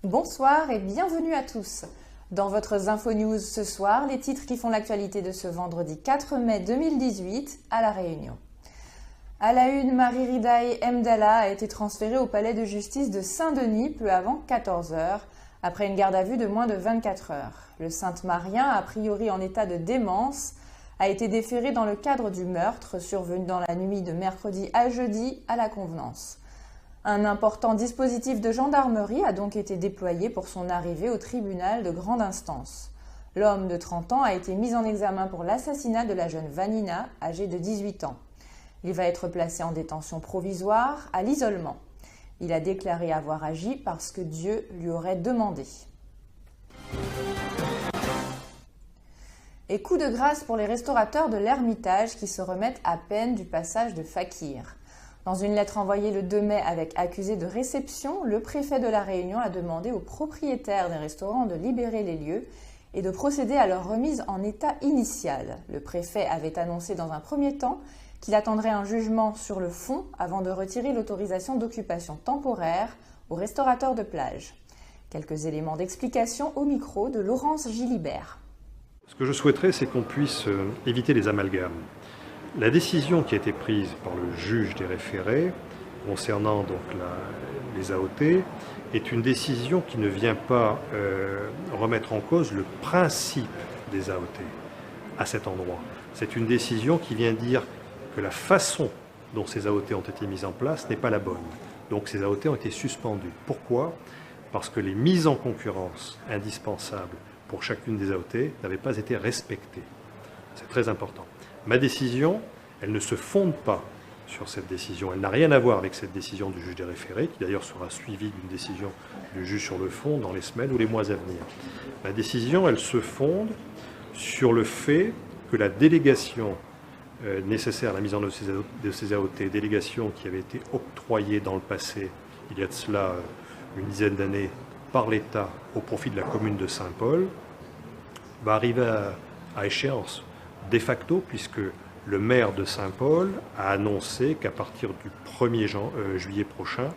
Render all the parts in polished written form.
Bonsoir et bienvenue à tous. Dans votre Info News ce soir, les titres qui font l'actualité de ce vendredi 4 mai 2018 à La Réunion. À la une, Marie Ridaye Mdala a été transférée au palais de justice de Saint-Denis peu avant 14 h, après une garde à vue de moins de 24 heures. Le Sainte-Marien, a priori en état de démence, a été déféré dans le cadre du meurtre survenu dans la nuit de mercredi à jeudi à la Convenance. Un important dispositif de gendarmerie a donc été déployé pour son arrivée au tribunal de grande instance. L'homme de 30 ans a été mis en examen pour l'assassinat de la jeune Vanina, âgée de 18 ans. Il va être placé en détention provisoire, à l'isolement. Il a déclaré avoir agi parce que Dieu lui aurait demandé. Et coup de grâce pour les restaurateurs de l'Ermitage qui se remettent à peine du passage de Fakir. Dans une lettre envoyée le 2 mai avec accusé de réception, le préfet de La Réunion a demandé aux propriétaires des restaurants de libérer les lieux et de procéder à leur remise en état initial. Le préfet avait annoncé dans un premier temps qu'il attendrait un jugement sur le fond avant de retirer l'autorisation d'occupation temporaire aux restaurateurs de plage. Quelques éléments d'explication au micro de Laurence Gilibert. Ce que je souhaiterais, c'est qu'on puisse éviter les amalgames. La décision qui a été prise par le juge des référés concernant donc les AOT est une décision qui ne vient pas remettre en cause le principe des AOT à cet endroit. C'est une décision qui vient dire que la façon dont ces AOT ont été mises en place n'est pas la bonne. Donc ces AOT ont été suspendues. Pourquoi ? Parce que les mises en concurrence indispensables pour chacune des AOT n'avaient pas été respectées. C'est très important. Ma décision, elle ne se fonde pas sur cette décision. Elle n'a rien à voir avec cette décision du juge des référés, qui d'ailleurs sera suivie d'une décision du juge sur le fond dans les semaines ou les mois à venir. Ma décision, elle se fonde sur le fait que la délégation nécessaire à la mise en œuvre de ces AOT, délégation qui avait été octroyée dans le passé, il y a de cela une dizaine d'années, par l'État au profit de la commune de Saint-Paul, va arriver à échéance de facto, puisque le maire de Saint-Paul a annoncé qu'à partir du 1er juillet prochain,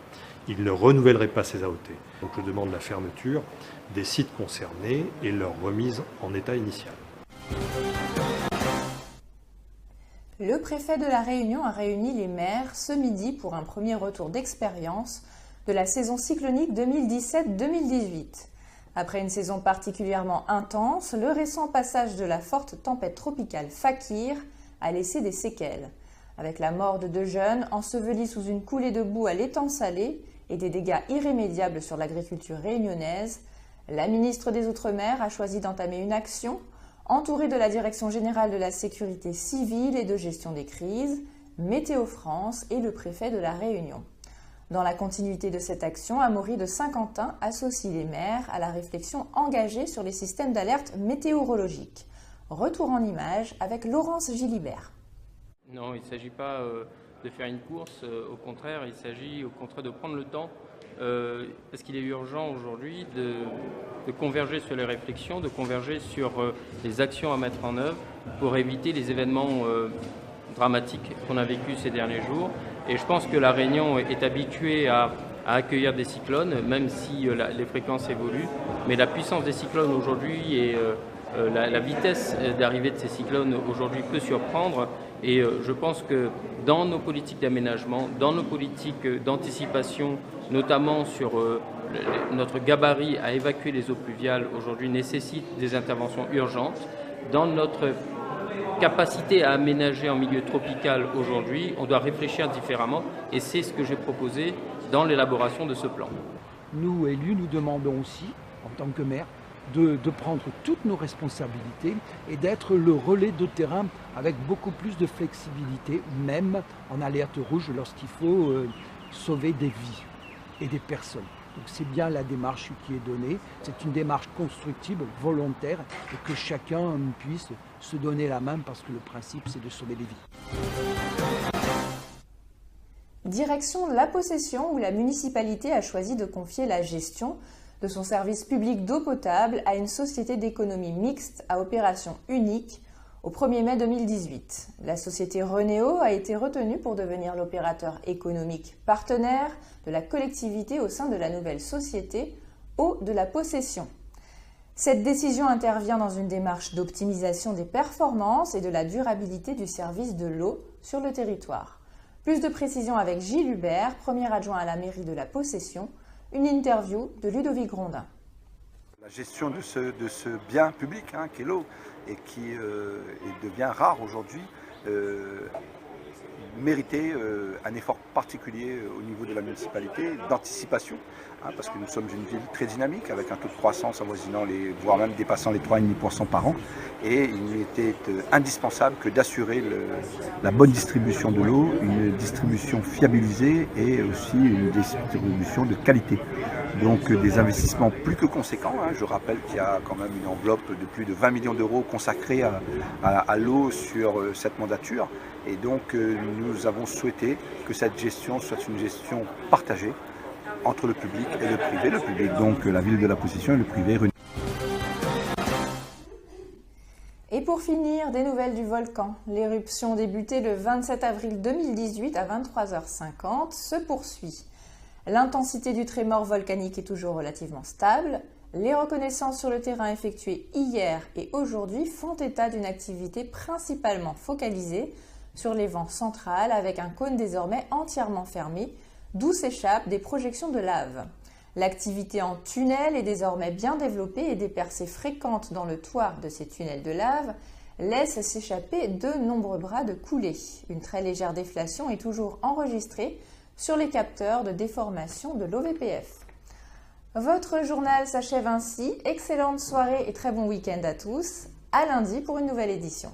il ne renouvellerait pas ces AOT. Donc je demande la fermeture des sites concernés et leur remise en état initial. Le préfet de La Réunion a réuni les maires ce midi pour un premier retour d'expérience de la saison cyclonique 2017-2018. Après une saison particulièrement intense, le récent passage de la forte tempête tropicale Fakir a laissé des séquelles. Avec la mort de 2 jeunes ensevelis sous une coulée de boue à l'étang salé et des dégâts irrémédiables sur l'agriculture réunionnaise, la ministre des Outre-mer a choisi d'entamer une action entourée de la Direction générale de la sécurité civile et de gestion des crises, Météo France et le préfet de La Réunion. Dans la continuité de cette action, Amaury de Saint-Quentin associe les maires à la réflexion engagée sur les systèmes d'alerte météorologique. Retour en images avec Laurence Gilibert. Non, il ne s'agit pas de faire une course, au contraire, il s'agit au contraire de prendre le temps, parce qu'il est urgent aujourd'hui de converger sur les réflexions, de converger sur les actions à mettre en œuvre pour éviter les événements dramatiques qu'on a vécus ces derniers jours. Et je pense que La Réunion est habituée à accueillir des cyclones, même si les fréquences évoluent. Mais la puissance des cyclones aujourd'hui et la vitesse d'arrivée de ces cyclones aujourd'hui peut surprendre. Et je pense que dans nos politiques d'aménagement, dans nos politiques d'anticipation, notamment sur notre gabarit à évacuer les eaux pluviales aujourd'hui nécessite des interventions urgentes. Dans notre capacité à aménager en milieu tropical aujourd'hui, on doit réfléchir différemment et c'est ce que j'ai proposé dans l'élaboration de ce plan. Nous, élus, nous demandons aussi, en tant que maire, de prendre toutes nos responsabilités et d'être le relais de terrain avec beaucoup plus de flexibilité, même en alerte rouge lorsqu'il faut sauver des vies et des personnes. Donc c'est bien la démarche qui est donnée, c'est une démarche constructive, volontaire, et que chacun puisse se donner la main parce que le principe c'est de sauver des vies. Direction La Possession où la municipalité a choisi de confier la gestion de son service public d'eau potable à une société d'économie mixte à opération unique au 1er mai 2018. La société Renéo a été retenue pour devenir l'opérateur économique partenaire de la collectivité au sein de la nouvelle société eau de la possession. Cette décision intervient dans une démarche d'optimisation des performances et de la durabilité du service de l'eau sur le territoire. Plus de précisions avec Gilles Hubert, premier adjoint à la mairie de la Possession, une interview de Ludovic Grondin. La gestion de ce bien public qu'est l'eau et qui devient rare aujourd'hui, méritait un effort particulier au niveau de la municipalité d'anticipation, parce que nous sommes une ville très dynamique avec un taux de croissance avoisinant voire même dépassant les 3,5% par an, et il était indispensable que d'assurer la bonne distribution de l'eau, une distribution fiabilisée et aussi une distribution de qualité. Donc des investissements plus que conséquents. Je rappelle qu'il y a quand même une enveloppe de plus de 20 millions d'euros consacrée à l'eau sur cette mandature. Et donc nous avons souhaité que cette gestion soit une gestion partagée entre le public et le privé. Le public, donc la ville de la Possession, et le privé. Et pour finir, des nouvelles du volcan. L'éruption débutée le 27 avril 2018 à 23h50 se poursuit. L'intensité du trémor volcanique est toujours relativement stable. Les reconnaissances sur le terrain effectuées hier et aujourd'hui font état d'une activité principalement focalisée sur les vents centrales avec un cône désormais entièrement fermé, d'où s'échappent des projections de lave. L'activité en tunnel est désormais bien développée et des percées fréquentes dans le toit de ces tunnels de lave laissent s'échapper de nombreux bras de coulée. Une très légère déflation est toujours enregistrée sur les capteurs de déformation de l'OVPF. Votre journal s'achève ainsi. Excellente soirée et très bon week-end à tous. À lundi pour une nouvelle édition.